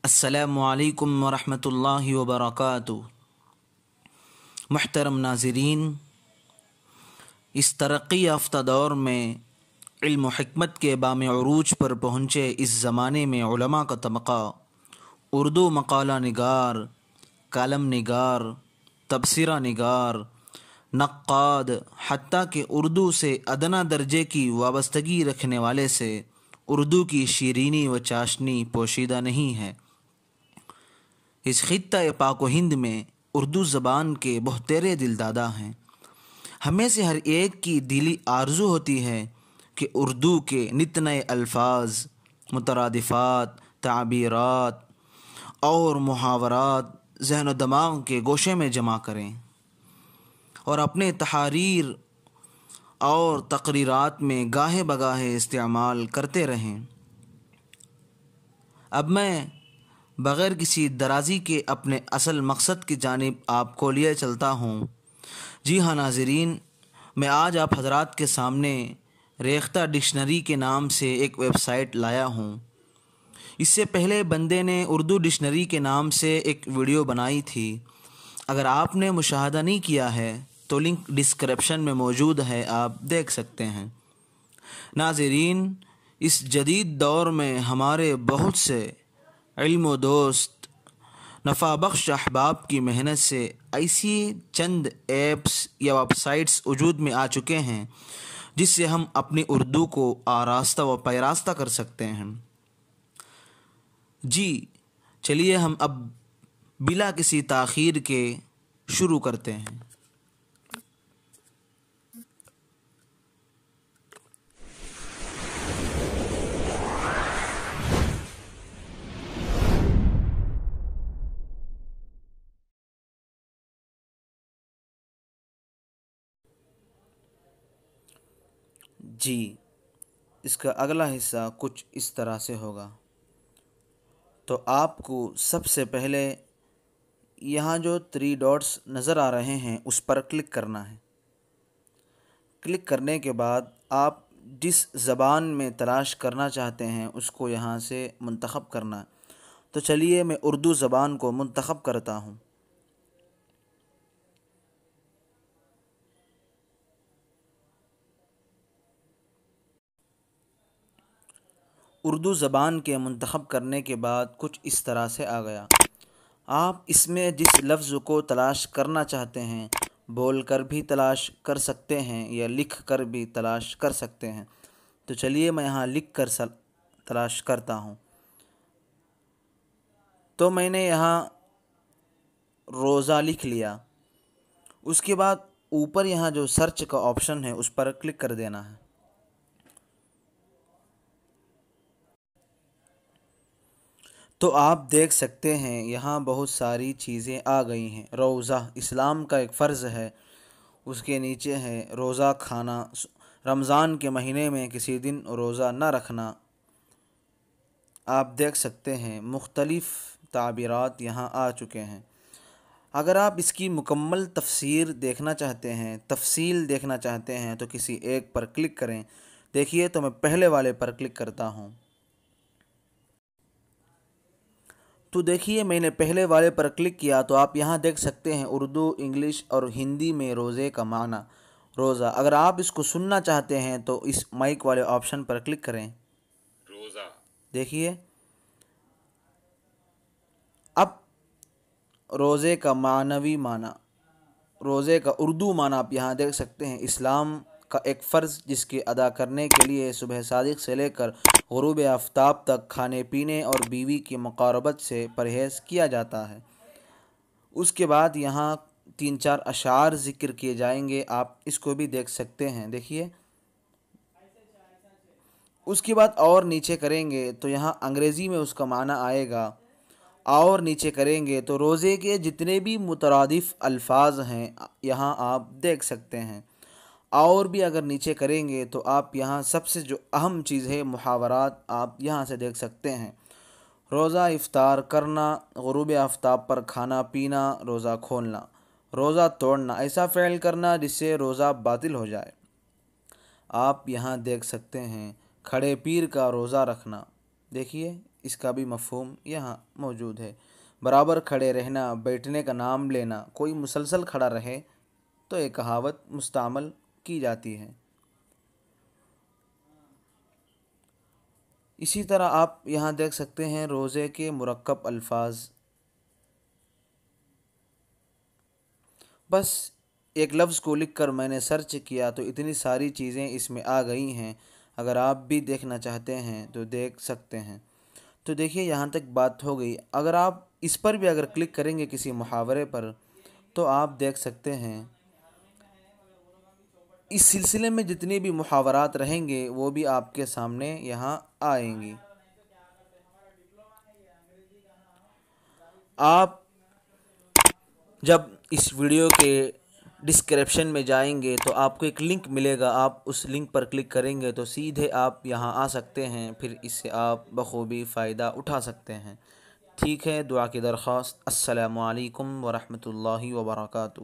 السلام علیکم ورحمۃ اللہ وبرکاتہ۔ محترم ناظرین، اس ترقی یافتہ دور میں علم و حکمت کے بام عروج پر پہنچے اس زمانے میں علماء کا طبقہ اردو مقالہ نگار، کالم نگار، تبصرہ نگار، نقاد، حتیٰ کہ اردو سے ادنیٰ درجے کی وابستگی رکھنے والے سے اردو کی شیرینی و چاشنی پوشیدہ نہیں ہے۔ اس خطہ پاک و ہند میں اردو زبان کے بہترے دل دادا ہیں۔ ہمیں سے ہر ایک کی دلی آرزو ہوتی ہے کہ اردو کے نت نئے الفاظ، مترادفات، تعبیرات اور محاورات ذہن و دماغ کے گوشے میں جمع کریں اور اپنے تحاریر اور تقریرات میں گاہے بگاہے استعمال کرتے رہیں۔ اب میں بغیر کسی درازی کے اپنے اصل مقصد کی جانب آپ کو لیے چلتا ہوں۔ جی ہاں ناظرین، میں آج آپ حضرات کے سامنے ریختہ ڈکشنری کے نام سے ایک ویب سائٹ لایا ہوں۔ اس سے پہلے بندے نے اردو ڈکشنری کے نام سے ایک ویڈیو بنائی تھی۔ اگر آپ نے مشاہدہ نہیں کیا ہے تو لنک ڈسکرپشن میں موجود ہے، آپ دیکھ سکتے ہیں۔ ناظرین، اس جدید دور میں ہمارے بہت سے علم و دوست نفع بخش احباب کی محنت سے ایسی چند ایپس یا ویب سائٹس وجود میں آ چکے ہیں جس سے ہم اپنی اردو کو آراستہ و پیراستہ کر سکتے ہیں۔ جی چلیے ہم اب بلا کسی تاخیر کے شروع کرتے ہیں۔ جی، اس کا اگلا حصہ کچھ اس طرح سے ہوگا۔ تو آپ کو سب سے پہلے یہاں جو 3 ڈاٹس نظر آ رہے ہیں اس پر کلک کرنا ہے۔ کلک کرنے کے بعد آپ جس زبان میں تلاش کرنا چاہتے ہیں اس کو یہاں سے منتخب کرنا ہے۔ تو چلیے میں اردو زبان کو منتخب کرتا ہوں۔ اردو زبان کے منتخب کرنے کے بعد کچھ اس طرح سے آ گیا۔ آپ اس میں جس لفظ کو تلاش کرنا چاہتے ہیں بول کر بھی تلاش کر سکتے ہیں یا لکھ کر بھی تلاش کر سکتے ہیں۔ تو چلیے میں یہاں لکھ کر تلاش کرتا ہوں۔ تو میں نے یہاں روزہ لکھ لیا۔ اس کے بعد اوپر یہاں جو سرچ کا آپشن ہے اس پر کلک کر دینا ہے۔ تو آپ دیکھ سکتے ہیں یہاں بہت ساری چیزیں آ گئی ہیں۔ روزہ اسلام کا ایک فرض ہے، اس کے نیچے ہے روزہ کھانا، رمضان کے مہینے میں کسی دن روزہ نہ رکھنا۔ آپ دیکھ سکتے ہیں مختلف تعبیرات یہاں آ چکے ہیں۔ اگر آپ اس کی مکمل تفسیر دیکھنا چاہتے ہیں، تفصیل دیکھنا چاہتے ہیں تو کسی ایک پر کلک کریں۔ دیکھیے تو میں پہلے والے پر کلک کرتا ہوں۔ تو دیکھیے میں نے پہلے والے پر کلک کیا تو آپ یہاں دیکھ سکتے ہیں اردو، انگلش اور ہندی میں روزے کا معنی روزہ۔ اگر آپ اس کو سننا چاہتے ہیں تو اس مائک والے آپشن پر کلک کریں۔ روزہ دیکھیے اب روزے کا معنوی معنی، روزے کا اردو معنی آپ یہاں دیکھ سکتے ہیں۔ اسلام کا ایک فرض جس کے ادا کرنے کے لیے صبح صادق سے لے کر غروب آفتاب تک کھانے پینے اور بیوی کی مقاربت سے پرہیز کیا جاتا ہے۔ اس کے بعد یہاں 3-4 اشعار ذکر کیے جائیں گے، آپ اس کو بھی دیکھ سکتے ہیں۔ دیکھیے اس کے بعد اور نیچے کریں گے تو یہاں انگریزی میں اس کا معنی آئے گا، اور نیچے کریں گے تو روزے کے جتنے بھی مترادف الفاظ ہیں یہاں آپ دیکھ سکتے ہیں۔ اور بھی اگر نیچے کریں گے تو آپ یہاں سب سے جو اہم چیز ہے محاورات آپ یہاں سے دیکھ سکتے ہیں۔ روزہ افطار کرنا، غروب آفتاب پر کھانا پینا، روزہ کھولنا، روزہ توڑنا، ایسا فعل کرنا جس سے روزہ باطل ہو جائے۔ آپ یہاں دیکھ سکتے ہیں کھڑے پیر کا روزہ رکھنا۔ دیکھیے اس کا بھی مفہوم یہاں موجود ہے۔ برابر کھڑے رہنا، بیٹھنے کا نام لینا، کوئی مسلسل کھڑا رہے تو یہ کہاوت مستعمل کی جاتی ہے۔ اسی طرح آپ یہاں دیکھ سکتے ہیں روزے کے مرکب الفاظ۔ بس ایک لفظ کو لکھ کر میں نے سرچ کیا تو اتنی ساری چیزیں اس میں آ گئی ہیں، اگر آپ بھی دیکھنا چاہتے ہیں تو دیکھ سکتے ہیں۔ تو دیکھیے یہاں تک بات ہو گئی، اگر آپ اس پر بھی اگر کلک کریں گے کسی محاورے پر تو آپ دیکھ سکتے ہیں اس سلسلے میں جتنی بھی محاورات رہیں گے وہ بھی آپ کے سامنے یہاں آئیں گی۔ آپ جب اس ویڈیو کے ڈسکرپشن میں جائیں گے تو آپ کو ایک لنک ملے گا، آپ اس لنک پر کلک کریں گے تو سیدھے آپ یہاں آ سکتے ہیں، پھر اس سے آپ بخوبی فائدہ اٹھا سکتے ہیں۔ ٹھیک ہے، دعا کی درخواست۔ السلام علیکم ورحمۃ اللہ وبرکاتہ۔